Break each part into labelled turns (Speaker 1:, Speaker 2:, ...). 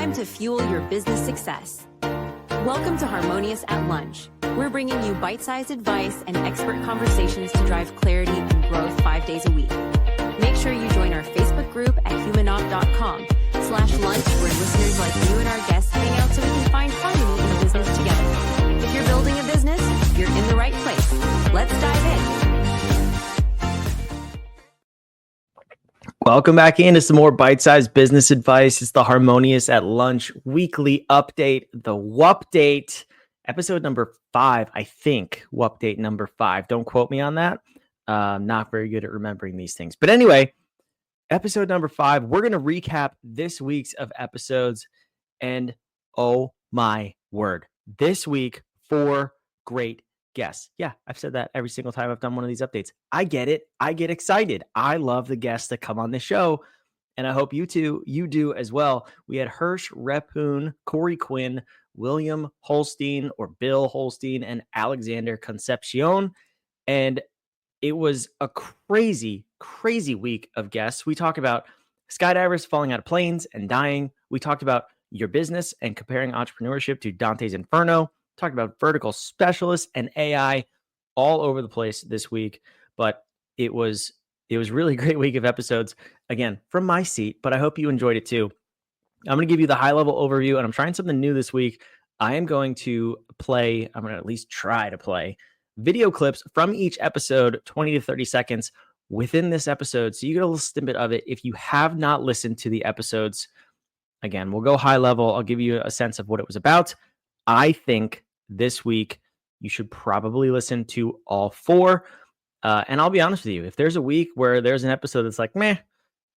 Speaker 1: time to fuel your business success. Welcome to Harmonious at Lunch. We're bringing you bite-sized advice and expert conversations to drive clarity and growth 5 days a week. Make sure you join our Facebook group at humanopt.com/lunch, where listeners like you and our guests hang out so we can find harmony in business together. If you're building a business, you're in the right place. Let's dive in.
Speaker 2: Welcome back into some more bite-sized business advice. It's the Harmonious at Lunch weekly update, the Wupdate, episode number 5, I think. Wupdate number 5. Don't quote me on that. Not very good at remembering these things. But anyway, episode number 5, we're going to recap this week's of episodes. And oh my word, this week, 4 great guests. Yeah, I've said that every single time I've done one of these updates. I get it. I get excited. I love the guests that come on the show, and I hope you do as well. We had Hersh Rephun, Corey Quinn, William Holstein or Bill Holstein, and Alexander Concepcion. And it was a crazy, crazy week of guests. We talked about skydivers falling out of planes and dying. We talked about your business and comparing entrepreneurship to Dante's Inferno. Talked about vertical specialists and AI all over the place this week, but it was really a great week of episodes, again, from my seat, but I hope you enjoyed it too. I'm going to give you the high-level overview, and I'm trying something new this week. I'm going to at least try to play video clips from each episode, 20 to 30 seconds within this episode, so you get a little snippet of it. If you have not listened to the episodes, again, we'll go high level. I'll give you a sense of what it was about. I think this week you should probably listen to all 4. And I'll be honest with you, if there's a week where there's an episode that's like, meh,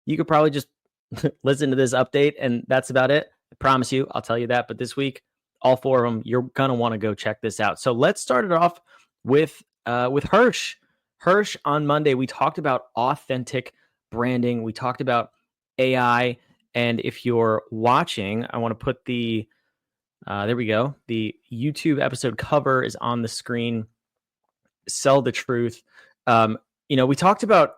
Speaker 2: you could probably just listen to this update and that's about it. I promise you, I'll tell you that. But this week, all 4 of them, you're going to want to go check this out. So let's start it off with Hersh. Hersh, on Monday, we talked about authentic branding. We talked about AI. And if you're watching, I want to put there we go. The YouTube episode cover is on the screen. Sell the truth. We talked about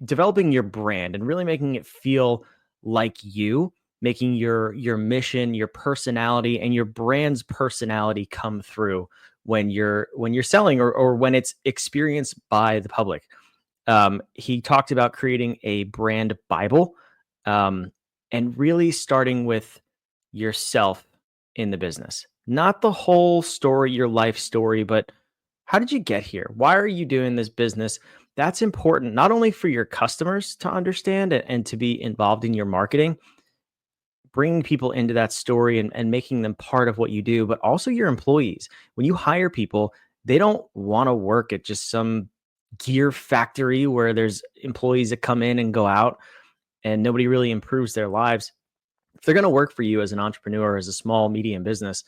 Speaker 2: developing your brand and really making it feel like you, making your mission, your personality, and your brand's personality come through when you're selling or when it's experienced by the public. He talked about creating a brand Bible, and really starting with yourself in the business, not the whole story, your life story, but how did you get here? Why are you doing this business? That's important, not only for your customers to understand and to be involved in your marketing, bringing people into that story and making them part of what you do, but also your employees. When you hire people, they don't want to work at just some gear factory where there's employees that come in and go out and nobody really improves their lives. If they're going to work for you as an entrepreneur, as a small, medium business,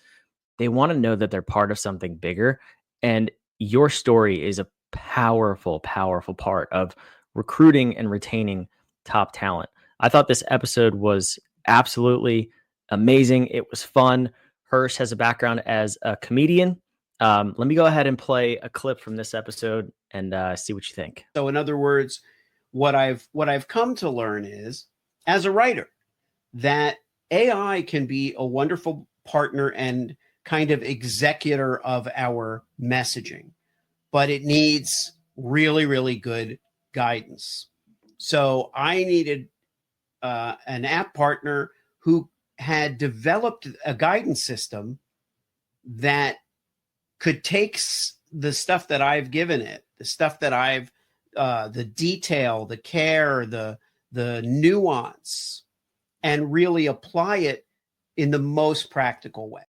Speaker 2: they want to know that they're part of something bigger. And your story is a powerful, powerful part of recruiting and retaining top talent. I thought this episode was absolutely amazing. It was fun. Hersh has a background as a comedian. Let me go ahead and play a clip from this episode and see what you think.
Speaker 3: So in other words, what I've come to learn is, as a writer, that AI can be a wonderful partner and kind of executor of our messaging, but it needs really, really good guidance. So I needed an app partner who had developed a guidance system that could take the stuff that I've given it, the stuff that I've, the detail, the care, the nuance, and really apply it in the most practical way.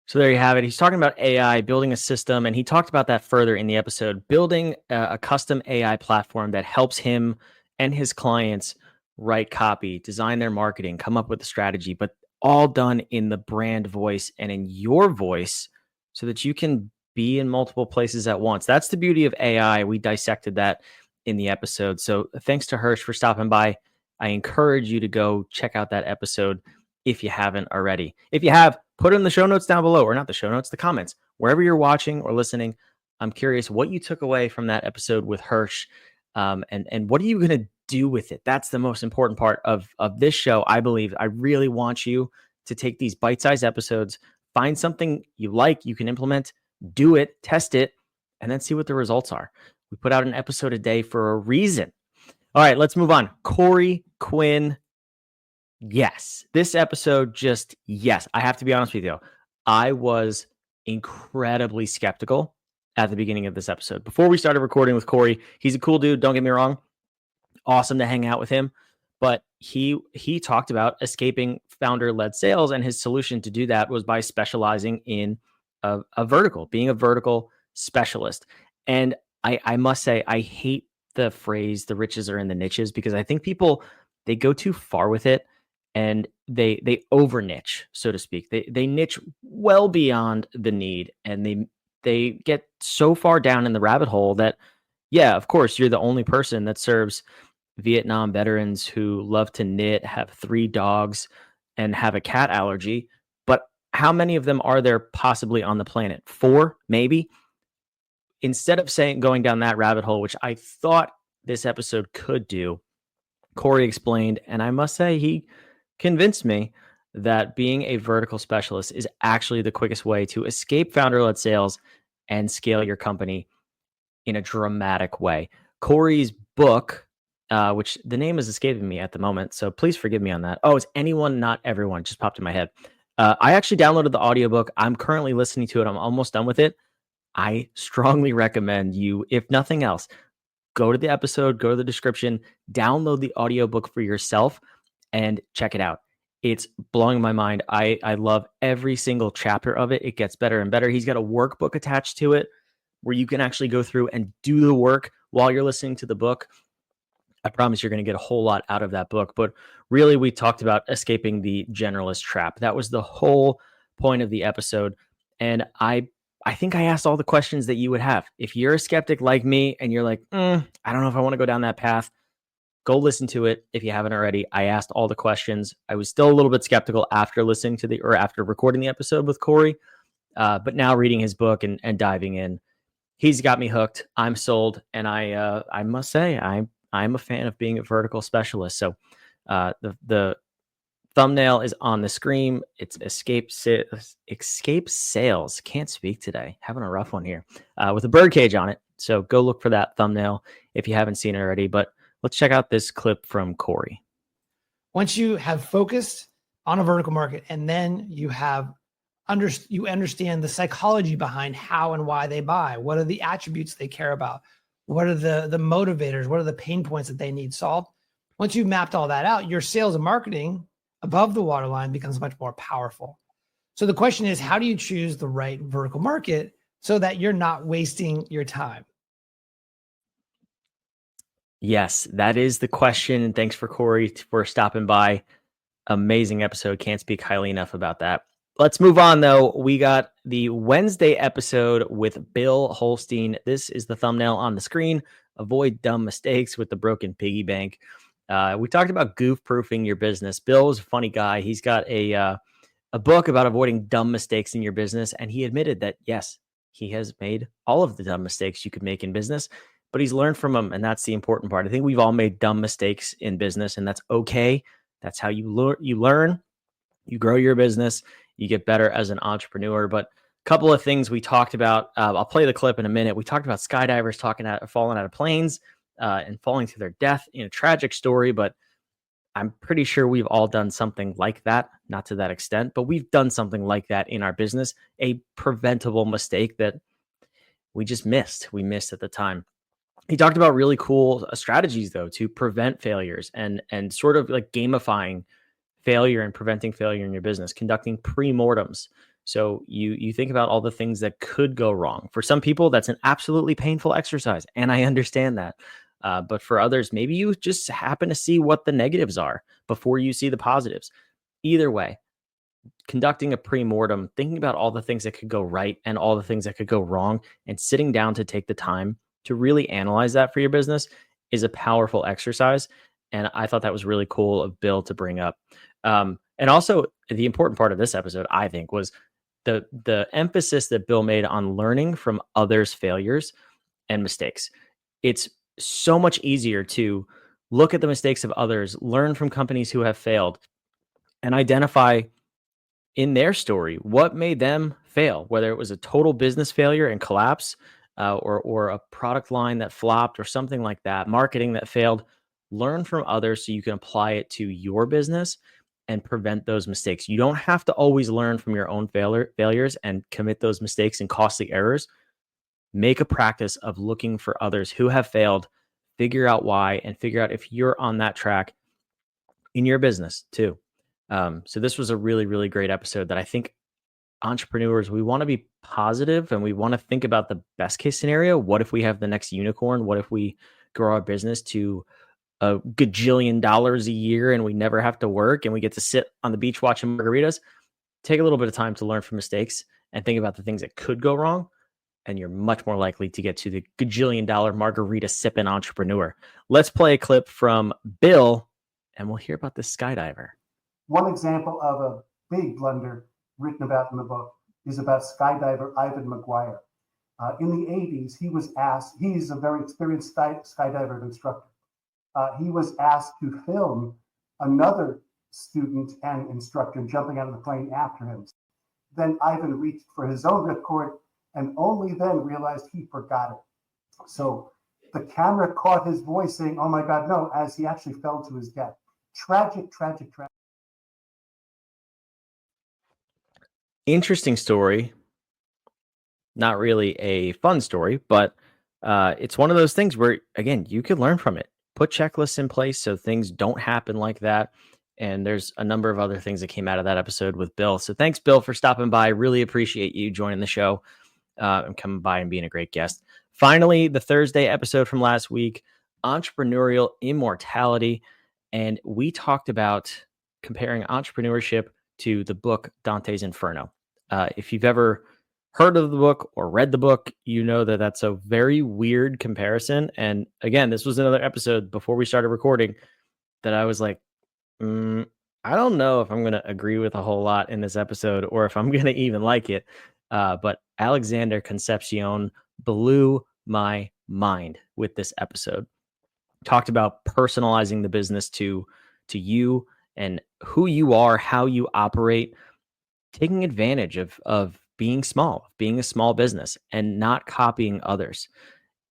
Speaker 2: So there you have it. He's talking about AI, building a system, and he talked about that further in the episode, building a custom AI platform that helps him and his clients write copy, design their marketing, come up with a strategy, but all done in the brand voice and in your voice so that you can be in multiple places at once. That's the beauty of AI. We dissected that in the episode. So thanks to Hersh for stopping by. I encourage you to go check out that episode if you haven't already. If you have, put it in the show notes down below, or not the show notes, the comments, wherever you're watching or listening. I'm curious what you took away from that episode with Hersh, and what are you going to do with it. That's the most important part of this show, I believe. I really want you to take these bite-sized episodes, find something you like, you can implement, do it, test it, and then see what the results are. We put out an episode a day for a reason. All right, let's move on. Corey Quinn. Yes, this episode yes. I have to be honest with you. I was incredibly skeptical at the beginning of this episode. Before we started recording with Corey, he's a cool dude, don't get me wrong. Awesome to hang out with him. But he talked about escaping founder-led sales, and his solution to do that was by specializing in a vertical, being a vertical specialist. And I must say, I hate the phrase "the riches are in the niches" because I think people, they go too far with it, and they over niche, so to speak. They niche well beyond the need, and they get so far down in the rabbit hole that, yeah, of course, you're the only person that serves Vietnam veterans who love to knit, have 3 dogs, and have a cat allergy. But how many of them are there possibly on the planet? 4, maybe? Instead of going down that rabbit hole, which I thought this episode could do, Corey explained, and I must say he convinced me that being a vertical specialist is actually the quickest way to escape founder-led sales and scale your company in a dramatic way. Corey's book, which the name is escaping me at the moment, so please forgive me on that. Oh, it's Anyone, Not Everyone. Just popped in my head. I actually downloaded the audiobook. I'm currently listening to it. I'm almost done with it. I strongly recommend you, if nothing else, go to the episode, go to the description, download the audiobook for yourself, and check it out. It's blowing my mind. I love every single chapter of it. It gets better and better. He's got a workbook attached to it where you can actually go through and do the work while you're listening to the book. I promise you're going to get a whole lot out of that book. But really, we talked about escaping the generalist trap. That was the whole point of the episode. And I think I asked all the questions that you would have. If you're a skeptic like me and you're like, I don't know if I want to go down that path, go listen to it if you haven't already. I asked all the questions. I was still a little bit skeptical after listening to after recording the episode with Corey. But now reading his book and diving in, he's got me hooked. I'm sold. And I must say, I'm a fan of being a vertical specialist. So the thumbnail is on the screen. It's escape sales. Can't speak today. Having a rough one here with a birdcage on it. So go look for that thumbnail if you haven't seen it already. But let's check out this clip from Corey.
Speaker 4: Once you have focused on a vertical market, and then you understand the psychology behind how and why they buy, what are the attributes they care about, what are the motivators, what are the pain points that they need solved. Once you've mapped all that out, your sales and marketing above the waterline becomes much more powerful. So the question is, how do you choose the right vertical market so that you're not wasting your time?
Speaker 2: Yes, that is the question. And thanks for Corey for stopping by. Amazing episode. Can't speak highly enough about that. Let's move on, though. We got the Wednesday episode with Bill Holstein. This is the thumbnail on the screen. Avoid dumb mistakes with the broken piggy bank. We talked about goof-proofing your business. Bill is a funny guy. He's got a book about avoiding dumb mistakes in your business, and he admitted that, yes, he has made all of the dumb mistakes you could make in business, but he's learned from them, and that's the important part. I think we've all made dumb mistakes in business, and that's okay. That's how you learn, you grow your business, you get better as an entrepreneur. But a couple of things we talked about, I'll play the clip in a minute. We talked about skydivers falling out of planes and falling to their death in a tragic story, but I'm pretty sure we've all done something like that, not to that extent, but we've done something like that in our business, a preventable mistake that we just missed. We missed at the time. He talked about really cool strategies, though, to prevent failures and sort of like gamifying failure and preventing failure in your business, conducting pre-mortems. So you think about all the things that could go wrong. For some people, that's an absolutely painful exercise, and I understand that. But for others, maybe you just happen to see what the negatives are before you see the positives. Either way, conducting a pre-mortem, thinking about all the things that could go right and all the things that could go wrong, and sitting down to take the time to really analyze that for your business is a powerful exercise. And I thought that was really cool of Bill to bring up. And also the important part of this episode, I think, was the emphasis that Bill made on learning from others' failures and mistakes. It's so much easier to look at the mistakes of others, learn from companies who have failed, and identify in their story what made them fail, whether it was a total business failure and collapse, or a product line that flopped or something like that, marketing that failed. Learn from others so you can apply it to your business and prevent those mistakes. You don't have to always learn from your own failures and commit those mistakes and costly errors. Make a practice of looking for others who have failed, figure out why, and figure out if you're on that track in your business too. So this was a really, really great episode that I think entrepreneurs, we want to be positive and we want to think about the best case scenario. What if we have the next unicorn? What if we grow our business to a gajillion dollars a year and we never have to work and we get to sit on the beach watching margaritas? Take a little bit of time to learn from mistakes and think about the things that could go wrong. And you're much more likely to get to the gajillion dollar margarita sipping entrepreneur. Let's play a clip from Bill and we'll hear about this skydiver.
Speaker 5: One example of a big blunder written about in the book is about skydiver Ivan McGuire. In the 80s, he was asked, he's a very experienced skydiver instructor. He was asked to film another student and instructor jumping out of the plane after him. Then Ivan reached for his own ripcord and only then realized he forgot it. So the camera caught his voice saying, "Oh my God, no," as he actually fell to his death. Tragic, tragic, tragic.
Speaker 2: Interesting story. Not really a fun story, but it's one of those things where, again, you can learn from it. Put checklists in place so things don't happen like that. And there's a number of other things that came out of that episode with Bill. So thanks, Bill, for stopping by. Really appreciate you joining the show and coming by and being a great guest. Finally, the Thursday episode from last week, entrepreneurial immortality. And we talked about comparing entrepreneurship to the book Dante's Inferno. If you've ever heard of the book or read the book, you know that that's a very weird comparison. And again, this was another episode before we started recording that I was like, I don't know if I'm going to agree with a whole lot in this episode or if I'm going to even like it. But Alexander Concepcion blew my mind with this episode. Talked about personalizing the business to you and who you are, how you operate, taking advantage of being small, being a small business and not copying others.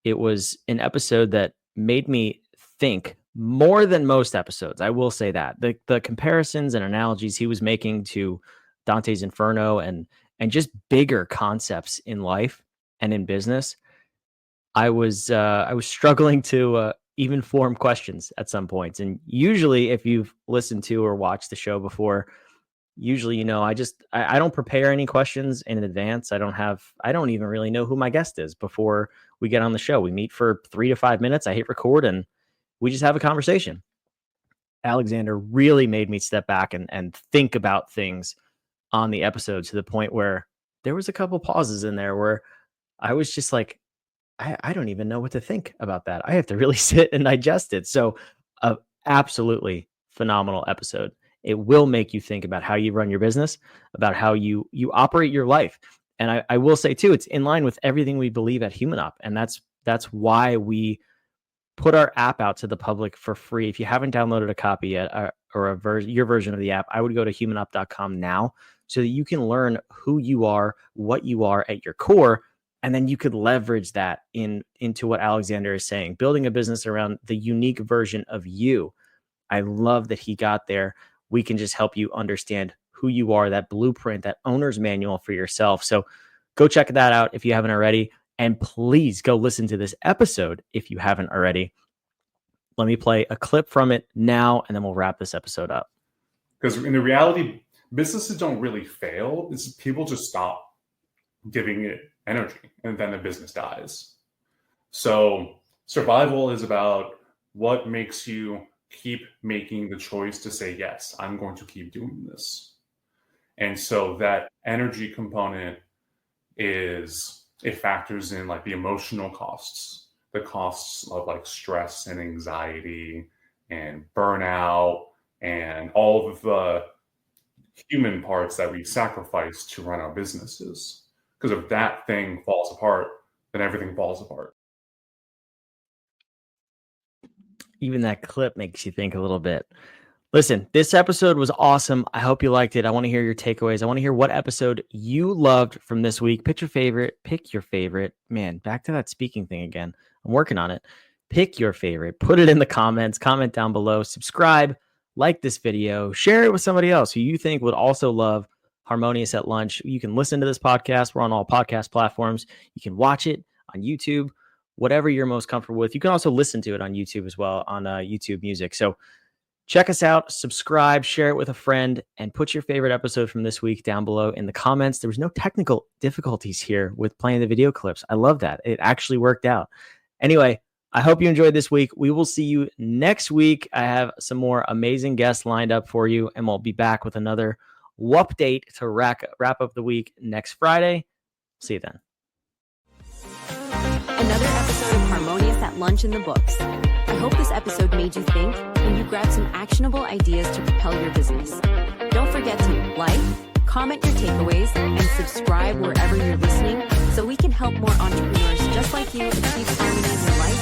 Speaker 2: It was an episode that made me think more than most episodes. I will say that the comparisons and analogies he was making to Dante's Inferno and just bigger concepts in life and in business, I was struggling to even form questions at some points. And usually, if you've listened to or watched the show before, usually, you know, I don't prepare any questions in advance. I don't even really know who my guest is before we get on the show. We meet for 3 to 5 minutes. I hit record and we just have a conversation. Alexander really made me step back and think about things on the episode to the point where there was a couple pauses in there where I was just like, I don't even know what to think about that. I have to really sit and digest it. So absolutely phenomenal episode. It will make you think about how you run your business, about how you operate your life. And I will say too, it's in line with everything we believe at HumanUp. And that's why we put our app out to the public for free. If you haven't downloaded a copy yet or your version of the app, I would go to humanup.com now so that you can learn who you are, what you are at your core, and then you could leverage that into what Alexander is saying, building a business around the unique version of you. I love that he got there. We can just help you understand who you are, that blueprint, that owner's manual for yourself. So go check that out if you haven't already. And please go listen to this episode if you haven't already. Let me play a clip from it now, and then we'll wrap this episode up.
Speaker 6: Because in the reality, businesses don't really fail. It's people just stop giving it energy, and then the business dies. So survival is about what makes you keep making the choice to say, yes, I'm going to keep doing this. And so that energy component it factors in like the emotional costs, the costs of like stress and anxiety and burnout and all of the human parts that we sacrifice to run our businesses. Because if that thing falls apart, then everything falls apart.
Speaker 2: Even that clip makes you think a little bit. Listen, this episode was awesome. I hope you liked it. I want to hear your takeaways. I want to hear what episode you loved from this week. Pick your favorite. Man, back to that speaking thing again. I'm working on it. Pick your favorite. Put it in the comments. Comment down below. Subscribe. Like this video. Share it with somebody else who you think would also love Harmonious at Lunch. You can listen to this podcast. We're on all podcast platforms. You can watch it on YouTube, whatever you're most comfortable with. You can also listen to it on YouTube as well, on YouTube Music. So check us out, subscribe, share it with a friend, and put your favorite episode from this week down below in the comments. There was no technical difficulties here with playing the video clips. I love that. It actually worked out. Anyway, I hope you enjoyed this week. We will see you next week. I have some more amazing guests lined up for you, and we'll be back with another update to wrap up the week next Friday. See you then.
Speaker 1: Another episode of Harmonious at Lunch in the books. I hope this episode made you think and you grabbed some actionable ideas to propel your business. Don't forget to like, comment your takeaways, and subscribe wherever you're listening so we can help more entrepreneurs just like you achieve harmony in your life